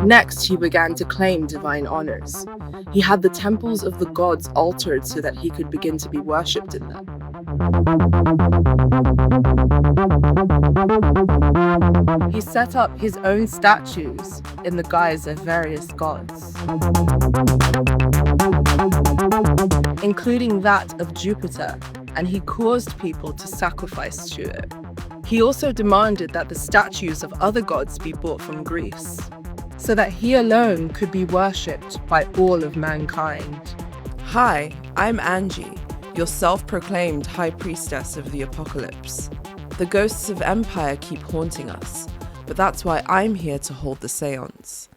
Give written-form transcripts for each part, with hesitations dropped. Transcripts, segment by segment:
Next, he began to claim divine honors. He had the temples of the gods altered so that he could begin to be worshipped in them. He set up his own statues in the guise of various gods, including that of Jupiter, and he caused people to sacrifice to it. He also demanded that the statues of other gods be brought from Greece, so that he alone could be worshipped by all of mankind. Hi, I'm Angie, your self-proclaimed high priestess of the apocalypse. The ghosts of empire keep haunting us, but that's why I'm here to hold the seance.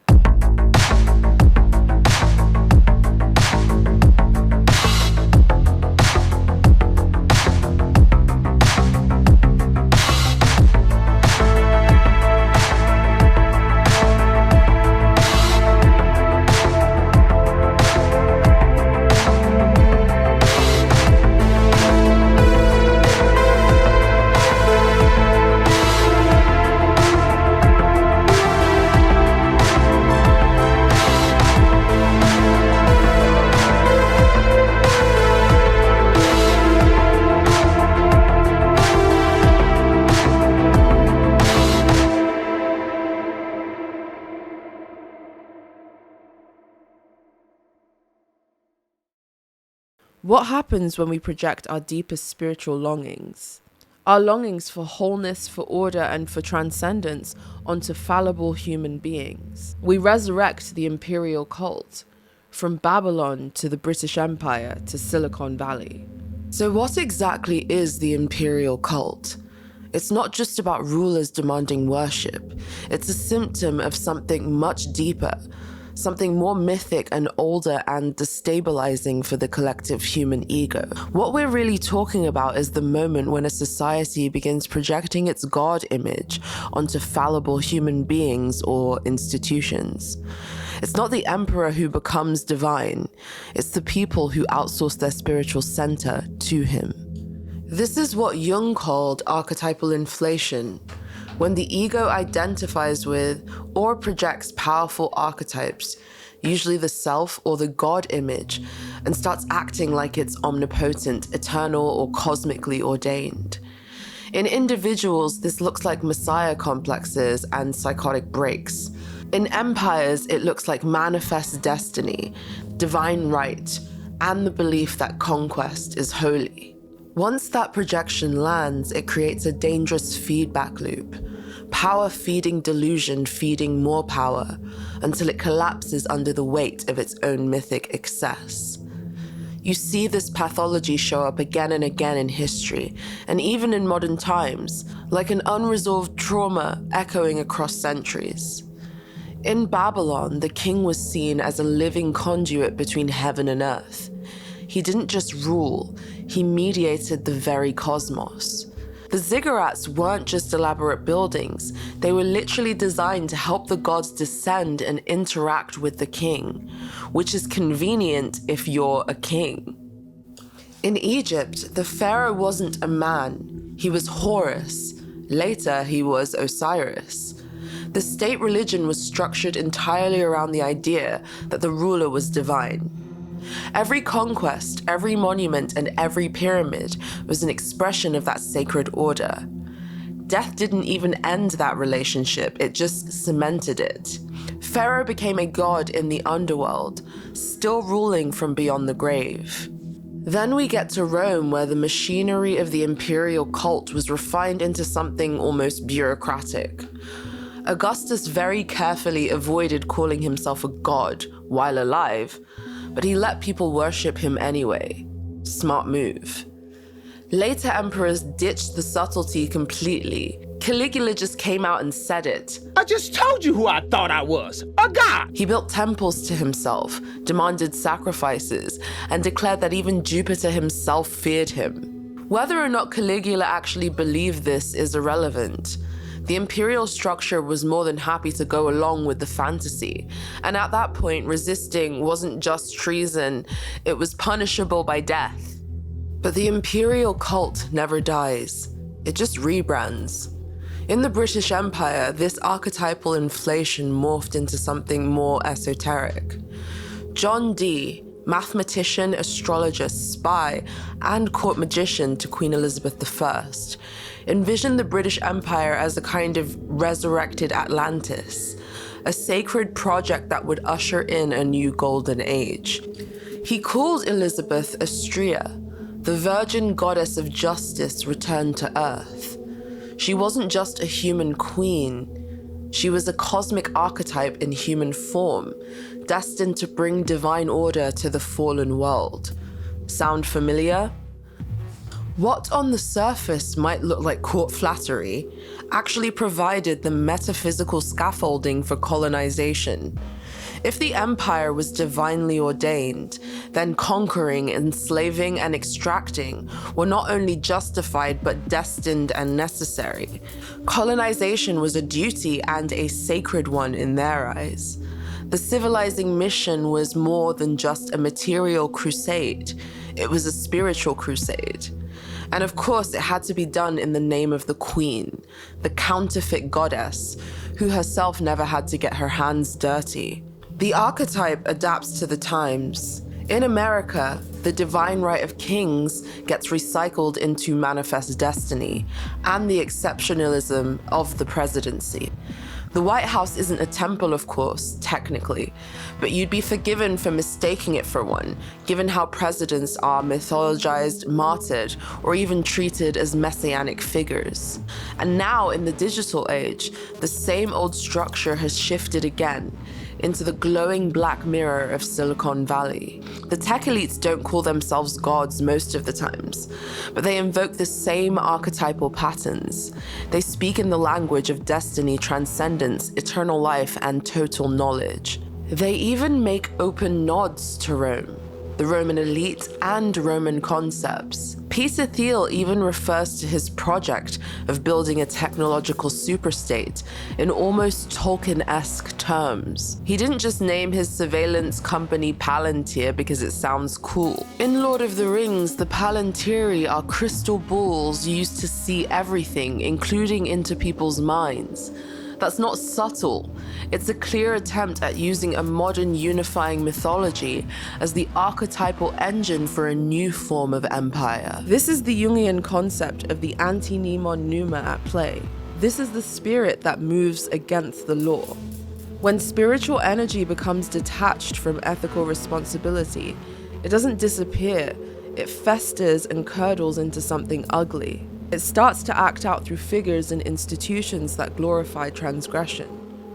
What happens when we project our deepest spiritual longings? Our longings for wholeness, for order, and for transcendence onto fallible human beings. We resurrect the imperial cult, from Babylon to the British Empire to Silicon Valley. So what exactly is the imperial cult? It's not just about rulers demanding worship. It's a symptom of something much deeper, something more mythic and older and destabilizing for the collective human ego. What we're really talking about is the moment when a society begins projecting its God image onto fallible human beings or institutions. It's not the emperor who becomes divine, it's the people who outsource their spiritual center to him. This is what Jung called archetypal inflation, when the ego identifies with or projects powerful archetypes, usually the self or the God image, and starts acting like it's omnipotent, eternal, or cosmically ordained. In individuals, this looks like messiah complexes and psychotic breaks. In empires, it looks like manifest destiny, divine right, and the belief that conquest is holy. Once that projection lands, it creates a dangerous feedback loop. Power feeding delusion feeding more power, until it collapses under the weight of its own mythic excess. You see this pathology show up again and again in history, and even in modern times, like an unresolved trauma echoing across centuries. In Babylon, the king was seen as a living conduit between heaven and earth. He didn't just rule, he mediated the very cosmos. The ziggurats weren't just elaborate buildings, they were literally designed to help the gods descend and interact with the king, which is convenient if you're a king. In Egypt, the pharaoh wasn't a man, he was Horus. Later, he was Osiris. The state religion was structured entirely around the idea that the ruler was divine. Every conquest, every monument, and every pyramid was an expression of that sacred order. Death didn't even end that relationship, it just cemented it. Pharaoh became a god in the underworld, still ruling from beyond the grave. Then we get to Rome, where the machinery of the imperial cult was refined into something almost bureaucratic. Augustus very carefully avoided calling himself a god while alive, but he let people worship him anyway. Smart move. Later emperors ditched the subtlety completely. Caligula just came out and said it. I just told you who I thought I was, a god! He built temples to himself, demanded sacrifices, and declared that even Jupiter himself feared him. Whether or not Caligula actually believed this is irrelevant. The imperial structure was more than happy to go along with the fantasy, and at that point, resisting wasn't just treason, it was punishable by death. But the imperial cult never dies, it just rebrands. In the British Empire, this archetypal inflation morphed into something more esoteric. John Dee, mathematician, astrologer, spy, and court magician to Queen Elizabeth I, envisioned the British Empire as a kind of resurrected Atlantis, a sacred project that would usher in a new golden age. He called Elizabeth Astrea, the virgin goddess of justice returned to Earth. She wasn't just a human queen, she was a cosmic archetype in human form, destined to bring divine order to the fallen world. Sound familiar? What on the surface might look like court flattery actually provided the metaphysical scaffolding for colonization. If the empire was divinely ordained, then conquering, enslaving, and extracting were not only justified but destined and necessary. Colonization was a duty and a sacred one in their eyes. The civilizing mission was more than just a material crusade, it was a spiritual crusade. And of course, it had to be done in the name of the queen, the counterfeit goddess, who herself never had to get her hands dirty. The archetype adapts to the times. In America, the divine right of kings gets recycled into manifest destiny and the exceptionalism of the presidency. The White House isn't a temple, of course, technically, but you'd be forgiven for mistaking it for one, given how presidents are mythologized, martyred, or even treated as messianic figures. And now, in the digital age, the same old structure has shifted again into the glowing black mirror of Silicon Valley. The tech elites don't call themselves gods most of the times, but they invoke the same archetypal patterns. They speak in the language of destiny, transcendence, eternal life, and total knowledge. They even make open nods to Rome, the Roman elite, and Roman concepts. Peter Thiel even refers to his project of building a technological superstate in almost Tolkien-esque terms. He didn't just name his surveillance company Palantir because it sounds cool. In Lord of the Rings, the Palantiri are crystal balls used to see everything, including into people's minds. That's not subtle. It's a clear attempt at using a modern unifying mythology as the archetypal engine for a new form of empire. This is the Jungian concept of the anti-nemon pneuma at play. This is the spirit that moves against the law. When spiritual energy becomes detached from ethical responsibility, it doesn't disappear, it festers and curdles into something ugly. It starts to act out through figures and institutions that glorify transgression.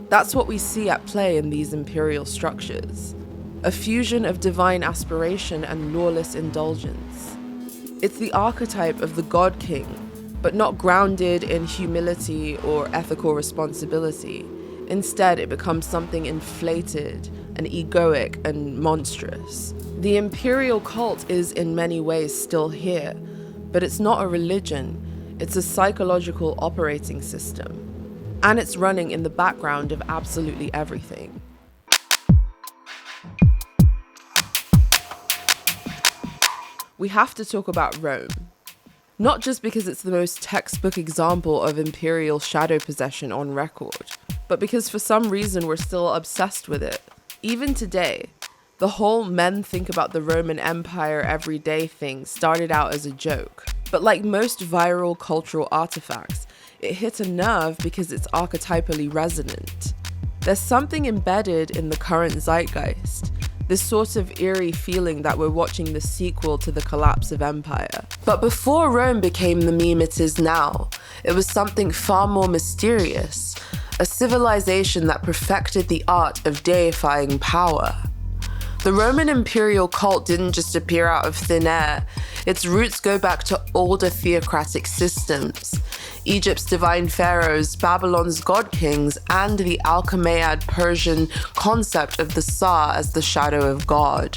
That's what we see at play in these imperial structures. A fusion of divine aspiration and lawless indulgence. It's the archetype of the God King, but not grounded in humility or ethical responsibility. Instead, it becomes something inflated and egoic and monstrous. The imperial cult is in many ways still here, but it's not a religion, it's a psychological operating system. And it's running in the background of absolutely everything. We have to talk about Rome. Not just because it's the most textbook example of imperial shadow possession on record, but because for some reason we're still obsessed with it. Even today, the whole men think about the Roman Empire every day thing started out as a joke. But like most viral cultural artifacts, it hit a nerve because it's archetypally resonant. There's something embedded in the current zeitgeist, this sort of eerie feeling that we're watching the sequel to the collapse of empire. But before Rome became the meme it is now, it was something far more mysterious, a civilization that perfected the art of deifying power. The Roman imperial cult didn't just appear out of thin air. Its roots go back to older theocratic systems. Egypt's divine pharaohs, Babylon's god kings, and the Alchemaid Persian concept of the Sa as the shadow of God.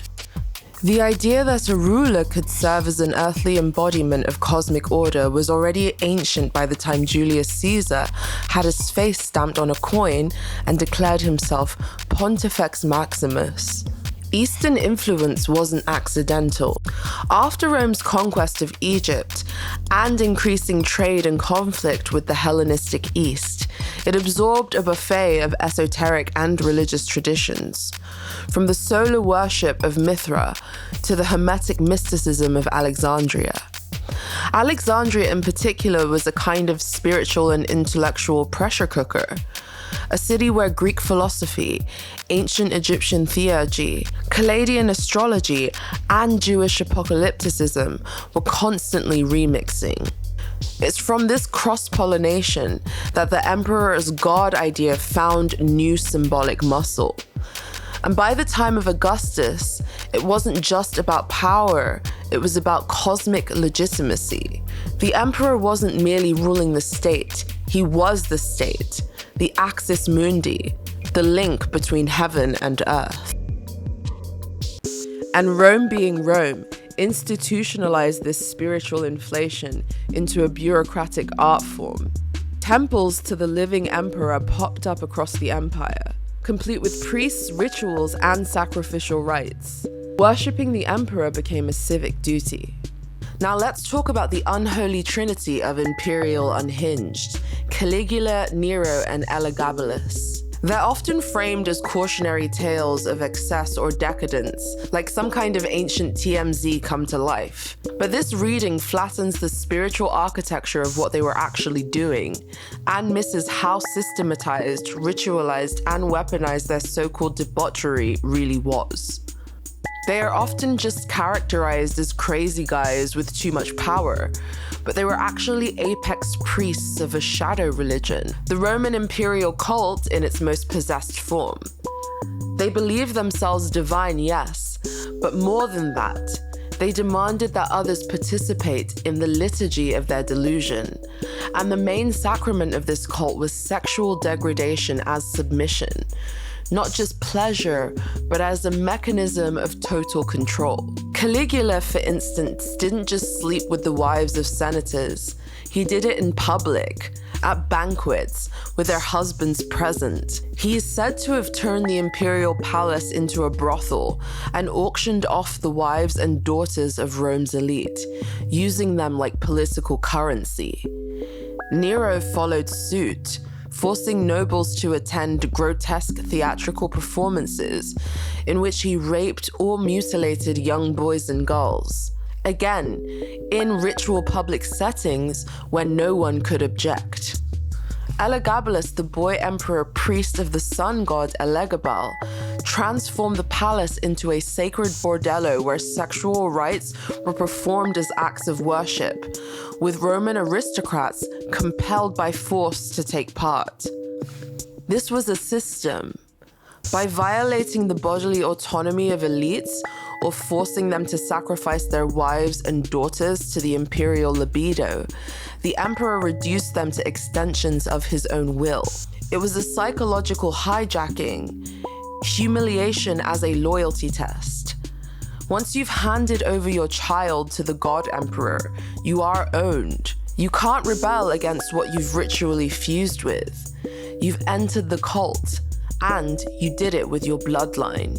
The idea that a ruler could serve as an earthly embodiment of cosmic order was already ancient by the time Julius Caesar had his face stamped on a coin and declared himself Pontifex Maximus. Eastern influence wasn't accidental. After Rome's conquest of Egypt and increasing trade and conflict with the Hellenistic East, it absorbed a buffet of esoteric and religious traditions, from the solar worship of Mithra to the Hermetic mysticism of Alexandria. Alexandria in particular was a kind of spiritual and intellectual pressure cooker, a city where Greek philosophy, ancient Egyptian theurgy, Chaldean astrology, and Jewish apocalypticism were constantly remixing. It's from this cross-pollination that the emperor's god idea found new symbolic muscle. And by the time of Augustus, it wasn't just about power, it was about cosmic legitimacy. The emperor wasn't merely ruling the state, he was the state, the axis mundi, the link between heaven and earth. And Rome being Rome, institutionalized this spiritual inflation into a bureaucratic art form. Temples to the living emperor popped up across the empire, complete with priests, rituals, and sacrificial rites. Worshipping the emperor became a civic duty. Now let's talk about the unholy trinity of imperial unhinged: Caligula, Nero, and Elagabalus. They're often framed as cautionary tales of excess or decadence, like some kind of ancient TMZ come to life. But this reading flattens the spiritual architecture of what they were actually doing, and misses how systematized, ritualized, and weaponized their so-called debauchery really was. They are often just characterized as crazy guys with too much power, but they were actually apex priests of a shadow religion, the Roman imperial cult in its most possessed form. They believed themselves divine, yes, but more than that, they demanded that others participate in the liturgy of their delusion, and the main sacrament of this cult was sexual degradation as submission. Not just pleasure, but as a mechanism of total control. Caligula, for instance, didn't just sleep with the wives of senators. He did it in public, at banquets, with their husbands present. He is said to have turned the imperial palace into a brothel and auctioned off the wives and daughters of Rome's elite, using them like political currency. Nero followed suit, forcing nobles to attend grotesque theatrical performances in which he raped or mutilated young boys and girls. Again, in ritual public settings where no one could object. Elagabalus, the boy emperor priest of the sun god Elegabal, transformed the palace into a sacred bordello where sexual rites were performed as acts of worship, with Roman aristocrats compelled by force to take part. This was a system. By violating the bodily autonomy of elites or forcing them to sacrifice their wives and daughters to the imperial libido, the emperor reduced them to extensions of his own will. It was a psychological hijacking, humiliation as a loyalty test. Once you've handed over your child to the god emperor, you are owned. You can't rebel against what you've ritually fused with. You've entered the cult, and you did it with your bloodline.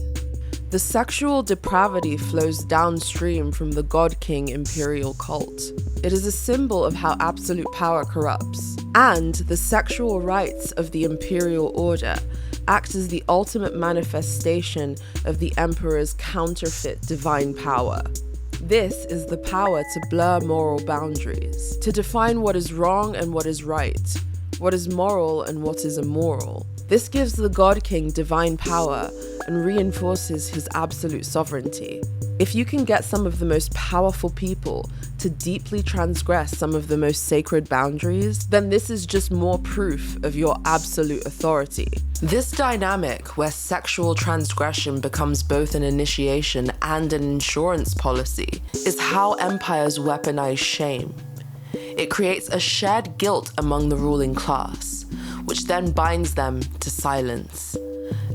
The sexual depravity flows downstream from the god-king imperial cult. It is a symbol of how absolute power corrupts, and the sexual rites of the imperial order act as the ultimate manifestation of the emperor's counterfeit divine power. This is the power to blur moral boundaries, to define what is wrong and what is right, what is moral and what is immoral. This gives the God King divine power and reinforces his absolute sovereignty. If you can get some of the most powerful people to deeply transgress some of the most sacred boundaries, then this is just more proof of your absolute authority. This dynamic, where sexual transgression becomes both an initiation and an insurance policy, is how empires weaponize shame. It creates a shared guilt among the ruling class, which then binds them to silence.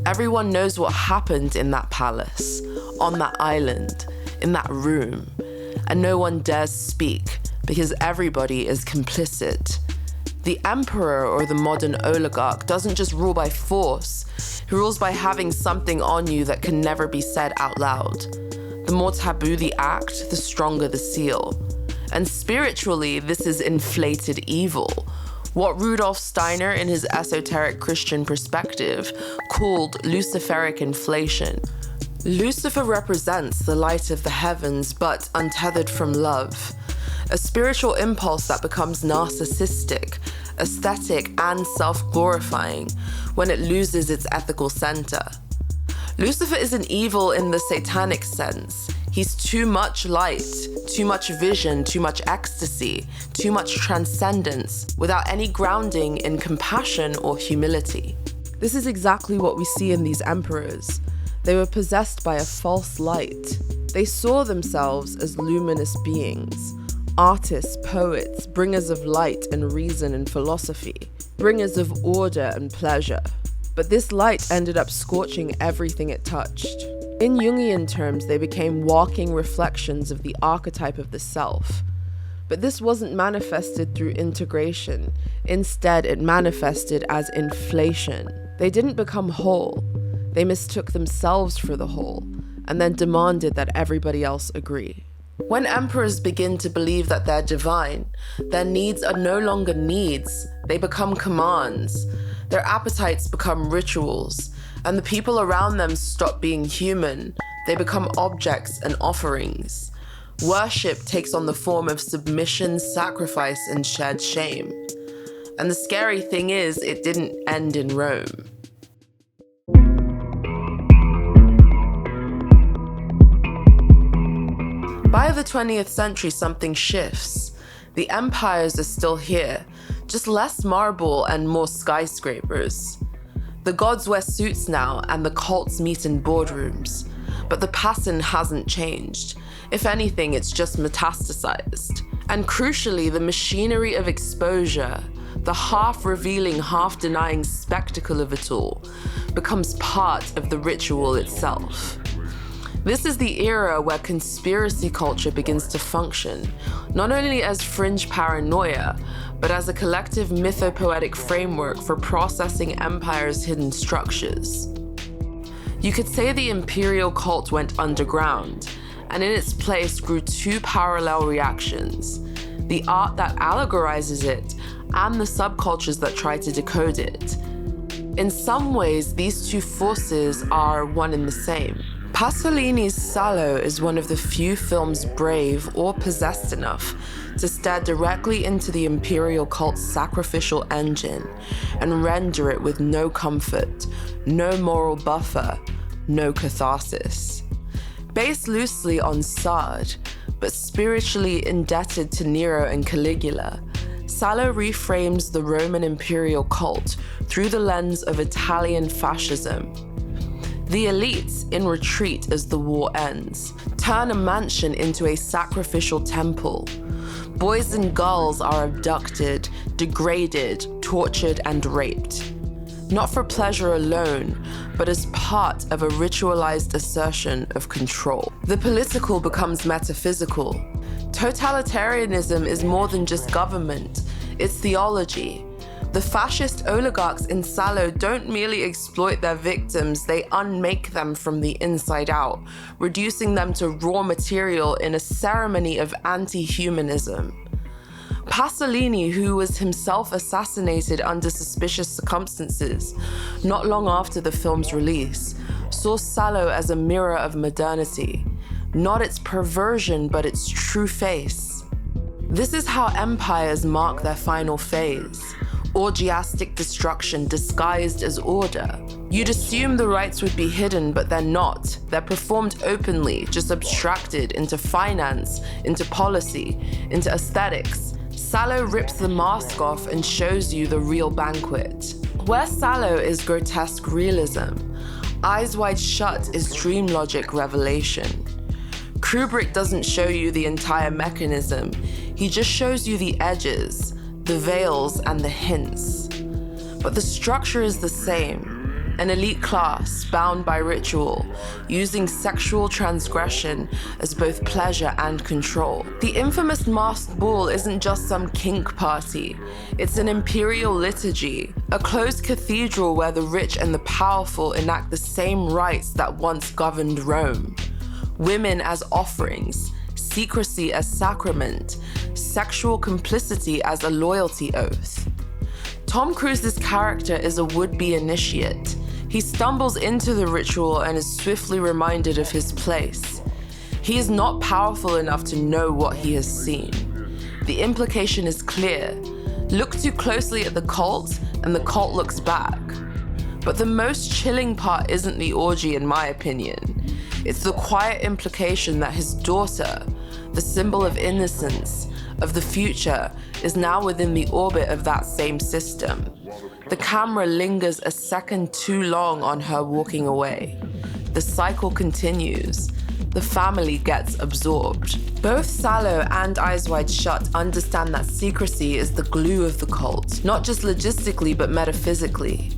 Everyone knows what happened in that palace, on that island, in that room, and no one dares speak because everybody is complicit. The emperor, or the modern oligarch, doesn't just rule by force. He rules by having something on you that can never be said out loud. The more taboo the act, the stronger the seal. And spiritually, this is inflated evil. What Rudolf Steiner, in his esoteric Christian perspective, called Luciferic inflation. Lucifer represents the light of the heavens, but untethered from love. A spiritual impulse that becomes narcissistic, aesthetic, and self-glorifying when it loses its ethical center. Lucifer isn't evil in the satanic sense. He's too much light, too much vision, too much ecstasy, too much transcendence, without any grounding in compassion or humility. This is exactly what we see in these emperors. They were possessed by a false light. They saw themselves as luminous beings, artists, poets, bringers of light and reason and philosophy, bringers of order and pleasure. But this light ended up scorching everything it touched. In Jungian terms, they became walking reflections of the archetype of the self. But this wasn't manifested through integration. Instead, it manifested as inflation. They didn't become whole. They mistook themselves for the whole, and then demanded that everybody else agree. When emperors begin to believe that they're divine, their needs are no longer needs, they become commands. Their appetites become rituals, and the people around them stop being human. They become objects and offerings. Worship takes on the form of submission, sacrifice, and shared shame. And the scary thing is, it didn't end in Rome. By the 20th century, something shifts. The empires are still here, just less marble and more skyscrapers. The gods wear suits now, and the cults meet in boardrooms. But the pattern hasn't changed. If anything, it's just metastasized. And crucially, the machinery of exposure, the half-revealing, half-denying spectacle of it all, becomes part of the ritual itself. This is the era where conspiracy culture begins to function, not only as fringe paranoia, but as a collective mythopoetic framework for processing empire's hidden structures. You could say the imperial cult went underground, and in its place grew two parallel reactions: the art that allegorizes it, and the subcultures that try to decode it. In some ways, these two forces are one and the same. Pasolini's Salo is one of the few films brave or possessed enough to stare directly into the imperial cult's sacrificial engine and render it with no comfort, no moral buffer, no catharsis. Based loosely on Sard, but spiritually indebted to Nero and Caligula, Salo reframes the Roman imperial cult through the lens of Italian fascism. The elites, in retreat as the war ends, turn a mansion into a sacrificial temple. Boys and girls are abducted, degraded, tortured, and raped. Not for pleasure alone, but as part of a ritualized assertion of control. The political becomes metaphysical. Totalitarianism is more than just government, it's theology. The fascist oligarchs in Salo don't merely exploit their victims, they unmake them from the inside out, reducing them to raw material in a ceremony of anti-humanism. Pasolini, who was himself assassinated under suspicious circumstances not long after the film's release, saw Salo as a mirror of modernity, not its perversion but its true face. This is how empires mark their final phase. Orgiastic destruction disguised as order. You'd assume the rites would be hidden, but they're not. They're performed openly, just abstracted into finance, into policy, into aesthetics. Salo rips the mask off and shows you the real banquet. Where Salo is grotesque realism, Eyes Wide Shut is dream logic revelation. Kubrick doesn't show you the entire mechanism, he just shows you the edges, the veils and the hints. But the structure is the same. an elite class bound by ritual, using sexual transgression as both pleasure and control. The infamous masked ball isn't just some kink party, it's an imperial liturgy, a closed cathedral where the rich and the powerful enact the same rites that once governed Rome. Women as offerings, secrecy as sacrament, sexual complicity as a loyalty oath. Tom Cruise's character is a would-be initiate. He stumbles into the ritual and is swiftly reminded of his place. He is not powerful enough to know what he has seen. The implication is clear. Look too closely at the cult, and the cult looks back. But the most chilling part isn't the orgy, in my opinion. It's the quiet implication that his daughter, the symbol of innocence, of the future, is now within the orbit of that same system. The camera lingers a second too long on her walking away. The cycle continues. The family gets absorbed. Both Sallow and Eyes Wide Shut understand that secrecy is the glue of the cult, not just logistically but metaphysically.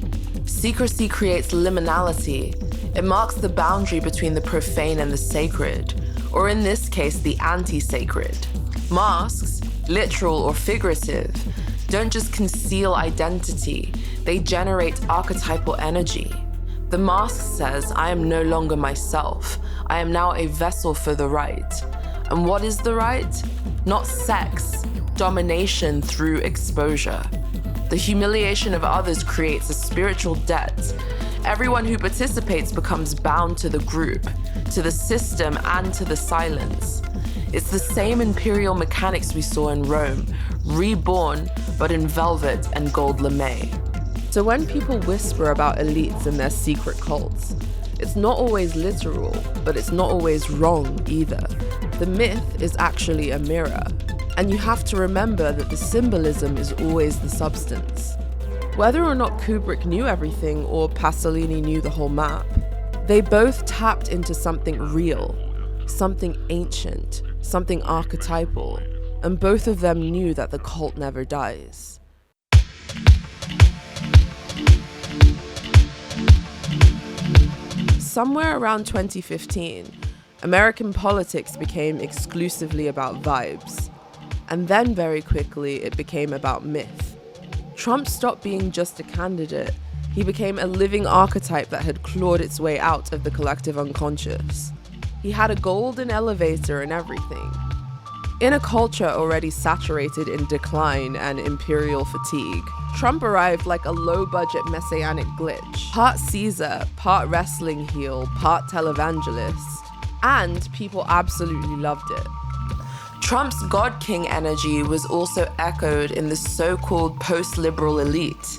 Secrecy creates liminality. It marks the boundary between the profane and the sacred, or in this case, the anti-sacred. Masks, literal or figurative, don't just conceal identity, they generate archetypal energy. The mask says, I am no longer myself. I am now a vessel for the right. And what is the right? Not sex, domination through exposure. The humiliation of others creates a spiritual debt. Everyone who participates becomes bound to the group, to the system, and to the silence. It's the same imperial mechanics we saw in Rome, reborn, but in velvet and gold lame. So when people whisper about elites and their secret cults, it's not always literal, but it's not always wrong either. The myth is actually a mirror, and you have to remember that the symbolism is always the substance. Whether or not Kubrick knew everything or Pasolini knew the whole map, they both tapped into something real, something ancient, something archetypal, and both of them knew that the cult never dies. Somewhere around 2015, American politics became exclusively about vibes, and then very quickly it became about myth. Trump stopped being just a candidate. He became a living archetype that had clawed its way out of the collective unconscious. He had a golden elevator and everything. In a culture already saturated in decline and imperial fatigue, Trump arrived like a low-budget messianic glitch. Part Caesar, part wrestling heel, part televangelist. And people absolutely loved it. Trump's God King energy was also echoed in the so-called post-liberal elite.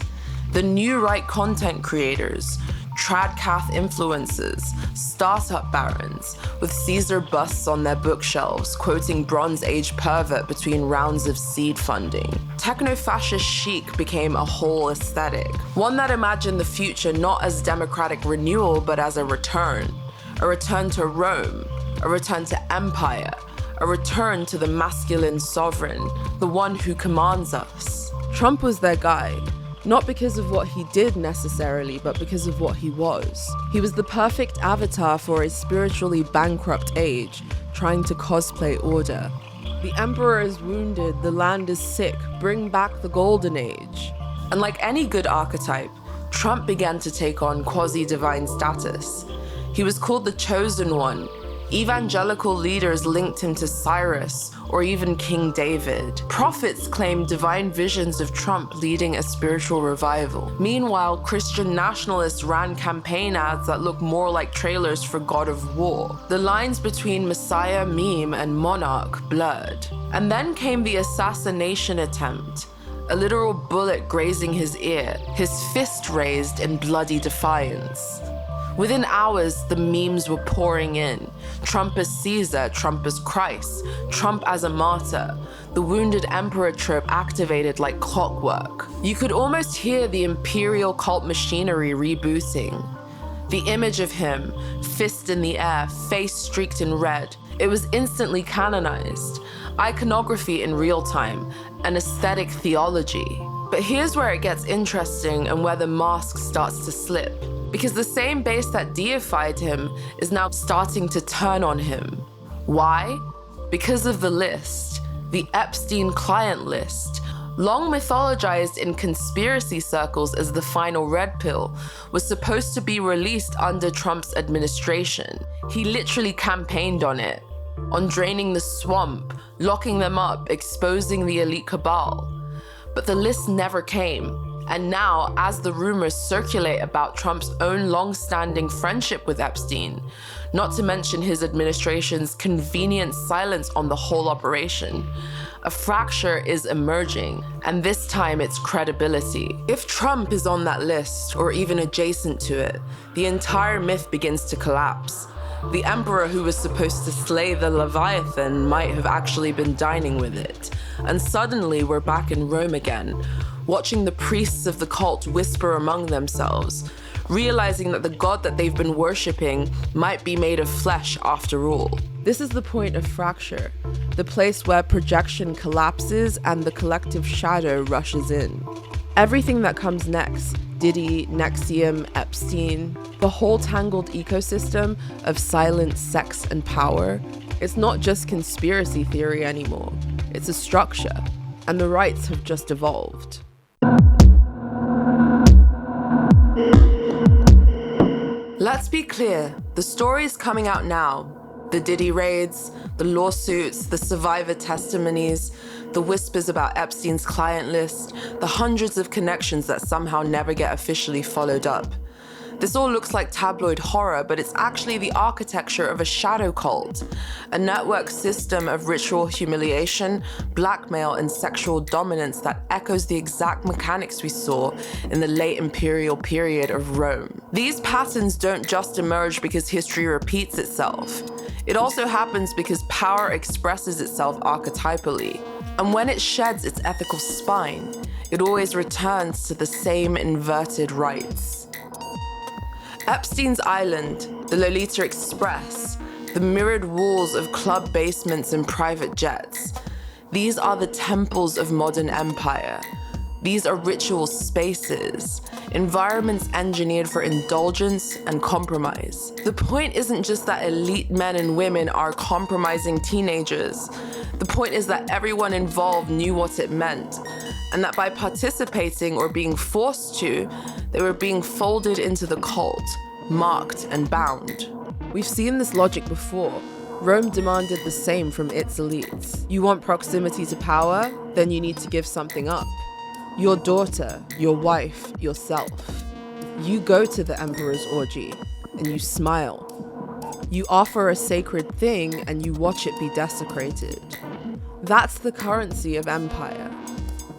The new right content creators, tradcath influencers, startup barons, with Caesar busts on their bookshelves, quoting Bronze Age pervert between rounds of seed funding. Techno-fascist chic became a whole aesthetic, one that imagined the future not as democratic renewal, but as a return to Rome, a return to empire, a return to the masculine sovereign, the one who commands us. Trump was their guy. Not because of what he did necessarily, but because of what he was. He was the perfect avatar for a spiritually bankrupt age, trying to cosplay order. The emperor is wounded, the land is sick, bring back the golden age. And like any good archetype, Trump began to take on quasi-divine status. He was called the chosen one. Evangelical leaders linked him to Cyrus or even King David. Prophets claimed divine visions of Trump leading a spiritual revival. Meanwhile, Christian nationalists ran campaign ads that looked more like trailers for God of War. The lines between Messiah meme and monarch blurred. And then came the assassination attempt. A literal bullet grazing his ear, his fist raised in bloody defiance. Within hours, the memes were pouring in. Trump as Caesar, Trump as Christ, Trump as a martyr. The wounded emperor trope activated like clockwork. You could almost hear the imperial cult machinery rebooting. The image of him, fist in the air, face streaked in red, it was instantly canonized. Iconography in real time, an aesthetic theology. But here's where it gets interesting and where the mask starts to slip. Because the same base that deified him is now starting to turn on him. Why? Because of the list, the Epstein client list. Long mythologized in conspiracy circles as the final red pill, was supposed to be released under Trump's administration. He literally campaigned on it, on draining the swamp, locking them up, exposing the elite cabal. But the list never came. And now, as the rumors circulate about Trump's own long-standing friendship with Epstein, not to mention his administration's convenient silence on the whole operation, a fracture is emerging, and this time it's credibility. If Trump is on that list, or even adjacent to it, the entire myth begins to collapse. The emperor who was supposed to slay the Leviathan might have actually been dining with it. And suddenly we're back in Rome again, watching the priests of the cult whisper among themselves, realizing that the god that they've been worshipping might be made of flesh after all. This is the point of fracture, the place where projection collapses and the collective shadow rushes in. Everything that comes next, Diddy, Nexium, Epstein, the whole tangled ecosystem of silence, sex, and power, it's not just conspiracy theory anymore. It's a structure, and the rights have just evolved. Let's be clear, the stories coming out now, the Diddy raids, the lawsuits, the survivor testimonies, the whispers about Epstein's client list, the hundreds of connections that somehow never get officially followed up. This all looks like tabloid horror, but it's actually the architecture of a shadow cult, a network system of ritual humiliation, blackmail, and sexual dominance that echoes the exact mechanics we saw in the late imperial period of Rome. These patterns don't just emerge because history repeats itself. It also happens because power expresses itself archetypally, and when it sheds its ethical spine, it always returns to the same inverted rights. Epstein's Island, the Lolita Express, the mirrored walls of club basements and private jets. These are the temples of modern empire. These are ritual spaces, environments engineered for indulgence and compromise. The point isn't just that elite men and women are compromising teenagers. The point is that everyone involved knew what it meant, and that by participating or being forced to, they were being folded into the cult, marked and bound. We've seen this logic before. Rome demanded the same from its elites. You want proximity to power? Then you need to give something up. Your daughter, your wife, yourself. You go to the emperor's orgy, and you smile. You offer a sacred thing, and you watch it be desecrated. That's the currency of empire.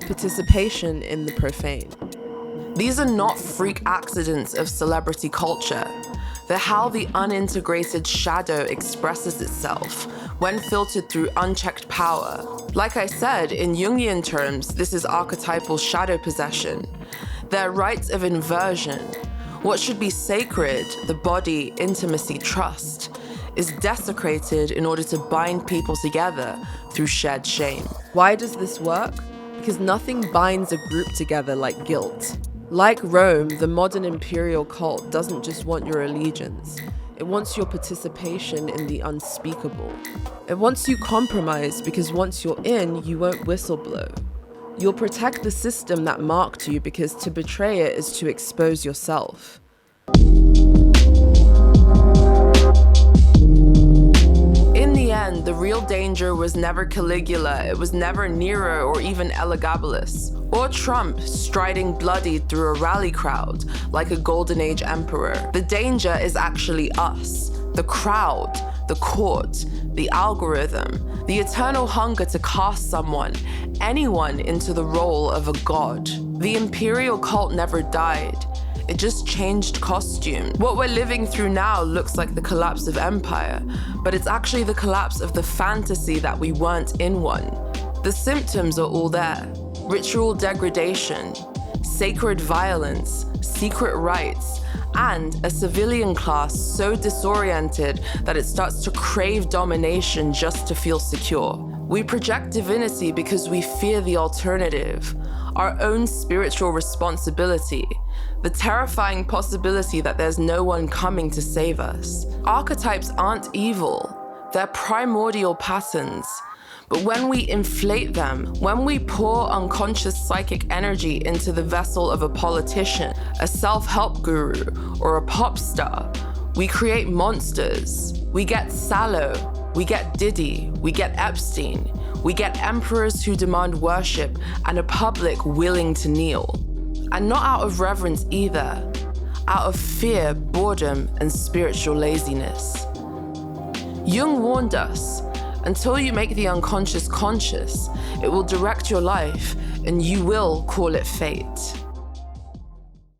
Participation in the profane. These are not freak accidents of celebrity culture. They're how the unintegrated shadow expresses itself when filtered through unchecked power. Like I said, in Jungian terms, this is archetypal shadow possession. They're rites of inversion. What should be sacred, the body, intimacy, trust, is desecrated in order to bind people together through shared shame. Why does this work? Because nothing binds a group together like guilt. Like Rome, the modern imperial cult doesn't just want your allegiance. It wants your participation in the unspeakable. It wants you compromised because once you're in, you won't whistleblow. You'll protect the system that marked you because to betray it is to expose yourself. In the end, the real danger was never Caligula, it was never Nero or even Elagabalus, or Trump striding bloodied through a rally crowd like a golden age emperor. The danger is actually us, the crowd, the court, the algorithm, the eternal hunger to cast someone, anyone into the role of a god. The imperial cult never died. It just changed costume. What we're living through now looks like the collapse of empire, but it's actually the collapse of the fantasy that we weren't in one. The symptoms are all there. Ritual degradation, sacred violence, secret rites, and a civilian class so disoriented that it starts to crave domination just to feel secure. We project divinity because we fear the alternative. our own spiritual responsibility, the terrifying possibility that there's no one coming to save us. Archetypes aren't evil, they're primordial patterns. But when we inflate them, when we pour unconscious psychic energy into the vessel of a politician, a self-help guru, or a pop star, we create monsters. We get Sallow, we get Diddy, we get Epstein, we get emperors who demand worship and a public willing to kneel. And not out of reverence either, out of fear, boredom, and spiritual laziness. Jung warned us, until you make the unconscious conscious, it will direct your life and you will call it fate.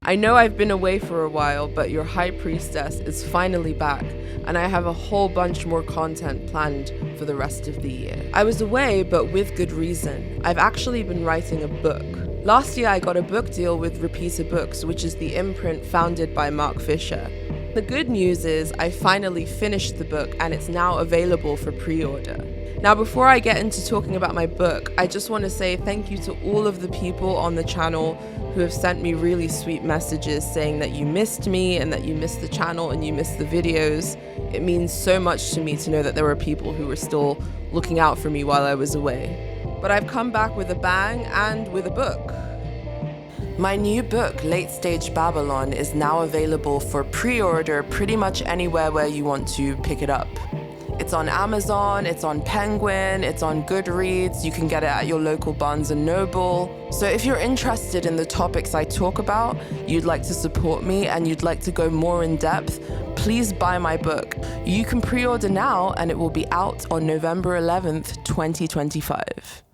I know I've been away for a while, but your High Priestess is finally back, and I have a whole bunch more content planned for the rest of the year. I was away, but with good reason. I've actually been writing a book. Last year I got a book deal with Repeater Books, which is the imprint founded by Mark Fisher. The good news is I finally finished the book and it's now available for pre-order. Now, before I get into talking about my book, I just want to say thank you to all of the people on the channel who have sent me really sweet messages saying that you missed me and that you missed the channel and you missed the videos. It means so much to me to know that there were people who were still looking out for me while I was away. But I've come back with a bang and with a book. My new book, Late Stage Babylon, is now available for pre-order pretty much anywhere where you want to pick it up. It's on Amazon, it's on Penguin, it's on Goodreads, you can get it at your local Barnes & Noble. So if you're interested in the topics I talk about, you'd like to support me and you'd like to go more in depth, please buy my book. You can pre-order now and it will be out on November 11th, 2025.